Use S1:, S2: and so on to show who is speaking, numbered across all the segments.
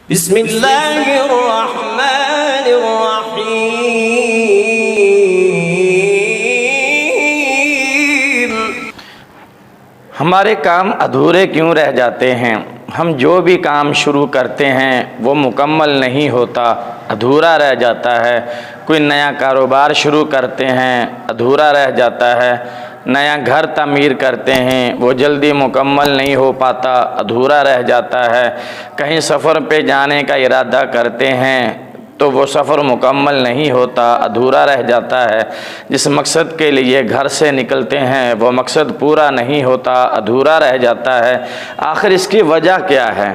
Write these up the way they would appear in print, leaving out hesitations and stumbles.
S1: بسم اللہ الرحمن الرحیم۔
S2: ہمارے کام ادھورے کیوں رہ جاتے ہیں؟ ہم جو بھی کام شروع کرتے ہیں وہ مکمل نہیں ہوتا، ادھورا رہ جاتا ہے۔ کوئی نیا کاروبار شروع کرتے ہیں، ادھورا رہ جاتا ہے۔ نیا گھر تعمیر کرتے ہیں، وہ جلدی مکمل نہیں ہو پاتا، ادھورا رہ جاتا ہے۔ کہیں سفر پہ جانے کا ارادہ کرتے ہیں تو وہ سفر مکمل نہیں ہوتا، ادھورا رہ جاتا ہے۔ جس مقصد کے لیے گھر سے نکلتے ہیں وہ مقصد پورا نہیں ہوتا، ادھورا رہ جاتا ہے۔ آخر اس کی وجہ کیا ہے؟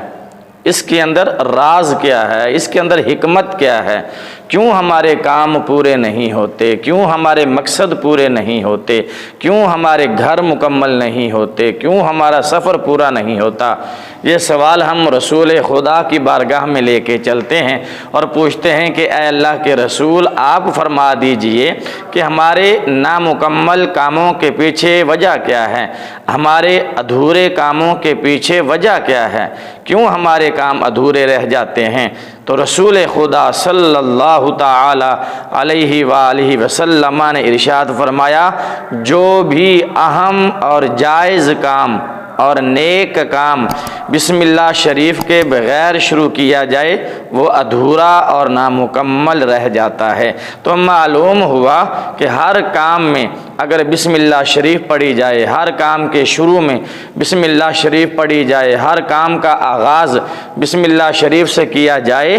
S2: اس کے اندر راز کیا ہے؟ اس کے اندر حکمت کیا ہے؟ کیوں ہمارے کام پورے نہیں ہوتے؟ کیوں ہمارے مقصد پورے نہیں ہوتے؟ کیوں ہمارے گھر مکمل نہیں ہوتے؟ کیوں ہمارا سفر پورا نہیں ہوتا؟ یہ سوال ہم رسول خدا کی بارگاہ میں لے کے چلتے ہیں اور پوچھتے ہیں کہ اے اللہ کے رسول، آپ فرما دیجئے کہ ہمارے نامکمل کاموں کے پیچھے وجہ کیا ہے؟ ہمارے ادھورے کاموں کے پیچھے وجہ کیا ہے؟ کیوں ہمارے کام ادھورے رہ جاتے ہیں؟ تو رسول خدا صلی اللہ تعالی علیہ وآلہ وسلم نے ارشاد فرمایا، جو بھی اہم اور جائز کام اور نیک کام بسم اللہ شریف کے بغیر شروع کیا جائے وہ ادھورا اور نامکمل رہ جاتا ہے۔ تو معلوم ہوا کہ ہر کام میں اگر بسم اللہ شریف پڑھی جائے، ہر کام کے شروع میں بسم اللہ شریف پڑھی جائے، ہر کام کا آغاز بسم اللہ شریف سے کیا جائے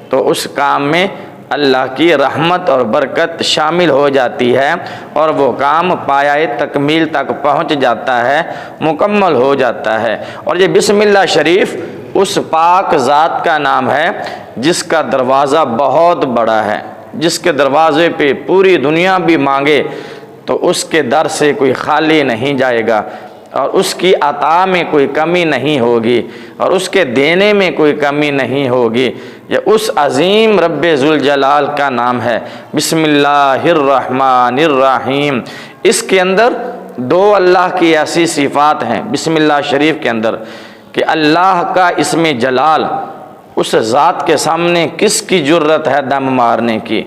S2: تو اس کام میں اللہ کی رحمت اور برکت شامل ہو جاتی ہے اور وہ کام پایۂ تکمیل تک پہنچ جاتا ہے، مکمل ہو جاتا ہے۔ اور یہ بسم اللہ شریف اس پاک ذات کا نام ہے جس کا دروازہ بہت بڑا ہے، جس کے دروازے پہ پوری دنیا بھی مانگے تو اس کے در سے کوئی خالی نہیں جائے گا، اور اس کی عطا میں کوئی کمی نہیں ہوگی، اور اس کے دینے میں کوئی کمی نہیں ہوگی۔ یہ اس عظیم رب ذوالجلال کا نام ہے بسم اللہ الرحمن الرحیم۔ اس کے اندر دو اللہ کی ایسی صفات ہیں بسم اللہ شریف کے اندر کہ اللہ کا اسم جلال، اس ذات کے سامنے کس کی جرت ہے دم مارنے کی،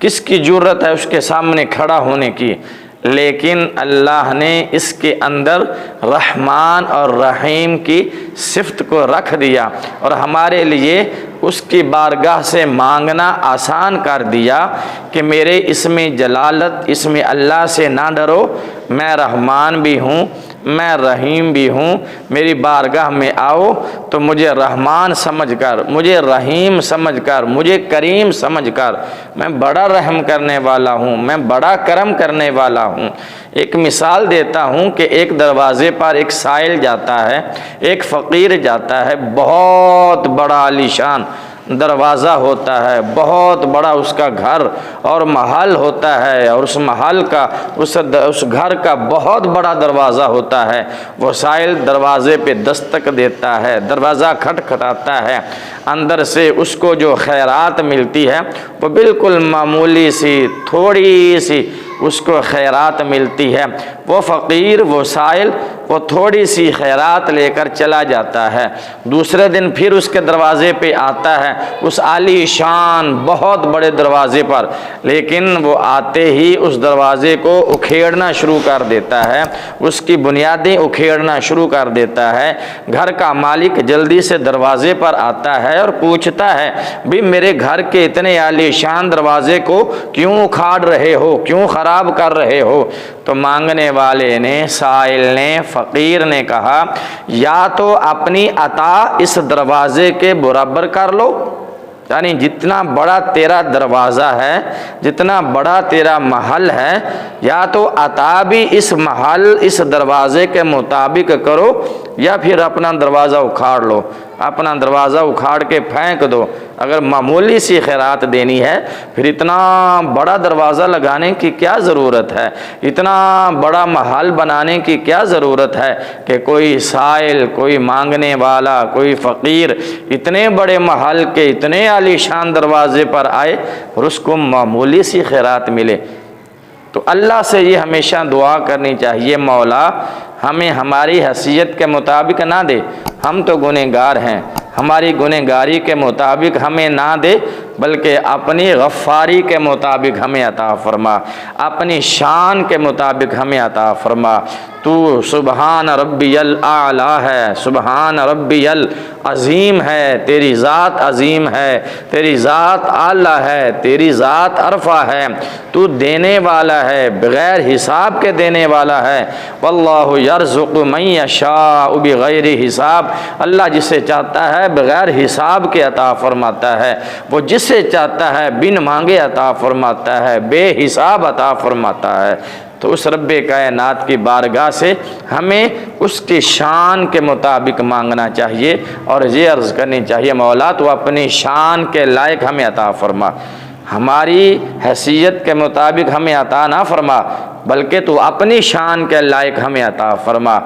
S2: کس کی جرت ہے اس کے سامنے کھڑا ہونے کی؟ لیکن اللہ نے اس کے اندر رحمان اور رحیم کی صفت کو رکھ دیا اور ہمارے لیے اس کی بارگاہ سے مانگنا آسان کر دیا کہ میرے اسم جلالت، اسم اللہ سے نہ ڈرو، میں رحمان بھی ہوں، میں رحیم بھی ہوں، میری بارگاہ میں آؤ تو مجھے رحمان سمجھ کر، مجھے رحیم سمجھ کر، مجھے کریم سمجھ کر، میں بڑا رحم کرنے والا ہوں، میں بڑا کرم کرنے والا ہوں۔ ایک مثال دیتا ہوں کہ ایک دروازے پر ایک سائل جاتا ہے، ایک فقیر جاتا ہے، بہت بڑا عالیشان دروازہ ہوتا ہے، بہت بڑا اس کا گھر اور محل ہوتا ہے، اور اس محل کا اس گھر کا بہت بڑا دروازہ ہوتا ہے۔ وہ سائل دروازے پہ دستک دیتا ہے، دروازہ کھٹکھٹاتا ہے، اندر سے اس کو جو خیرات ملتی ہے وہ بالکل معمولی سی تھوڑی سی اس کو خیرات ملتی ہے۔ وہ فقیر، وہ سائل، وہ تھوڑی سی خیرات لے کر چلا جاتا ہے۔ دوسرے دن پھر اس کے دروازے پہ آتا ہے، اس عالی شان بہت بڑے دروازے پر، لیکن وہ آتے ہی اس دروازے کو اکھیڑنا شروع کر دیتا ہے، اس کی بنیادیں اکھیڑنا شروع کر دیتا ہے۔ گھر کا مالک جلدی سے دروازے پر آتا ہے اور پوچھتا ہے، بھی میرے گھر کے اتنے عالی شان دروازے کو کیوں اکھاڑ رہے ہو، کیوں خراب کر رہے ہو؟ تو مانگنے والے نے، سائل نے، فقیر نے کہا، یا تو اپنی عطا اس دروازے کے برابر کر لو، یعنی جتنا بڑا تیرا دروازہ ہے، جتنا بڑا تیرا محل ہے، یا تو عطا بھی اس محل، اس دروازے کے مطابق کرو، یا پھر اپنا دروازہ اکھاڑ لو، اپنا دروازہ اکھاڑ کے پھینک دو۔ اگر معمولی سی خیرات دینی ہے پھر اتنا بڑا دروازہ لگانے کی کیا ضرورت ہے؟ اتنا بڑا محل بنانے کی کیا ضرورت ہے کہ کوئی سائل، کوئی مانگنے والا، کوئی فقیر اتنے بڑے محل کے اتنے عالی شان دروازے پر آئے اور اس کو معمولی سی خیرات ملے؟ تو اللہ سے یہ ہمیشہ دعا کرنی چاہیے، مولا ہمیں ہماری حیثیت کے مطابق نہ دے، ہم تو گنہگار ہیں، ہماری گنہگاری کے مطابق ہمیں نہ دے بلکہ اپنی غفاری کے مطابق ہمیں عطا فرما، اپنی شان کے مطابق ہمیں عطا فرما۔ تو سبحان ربی الاعلیٰ ہے، سبحان ربی العظیم ہے، تیری ذات عظیم ہے، تیری ذات اعلیٰ ہے، تیری ذات عرفہ ہے، تو دینے والا ہے، بغیر حساب کے دینے والا ہے۔ واللہ یرزق من یشاء بغیر حساب، اللہ جسے چاہتا ہے بغیر حساب کے عطا فرماتا ہے، وہ جسے چاہتا ہے بن مانگے عطا فرماتا ہے، بے حساب عطا فرماتا ہے۔ تو اس رب کائنات کی بارگاہ سے ہمیں اس کی شان کے مطابق مانگنا چاہیے اور یہ عرض کرنی چاہیے مولا تو اپنی شان کے لائق ہمیں عطا فرما، ہماری حیثیت کے مطابق ہمیں عطا نہ فرما بلکہ تو اپنی شان کے لائق ہمیں عطا فرما۔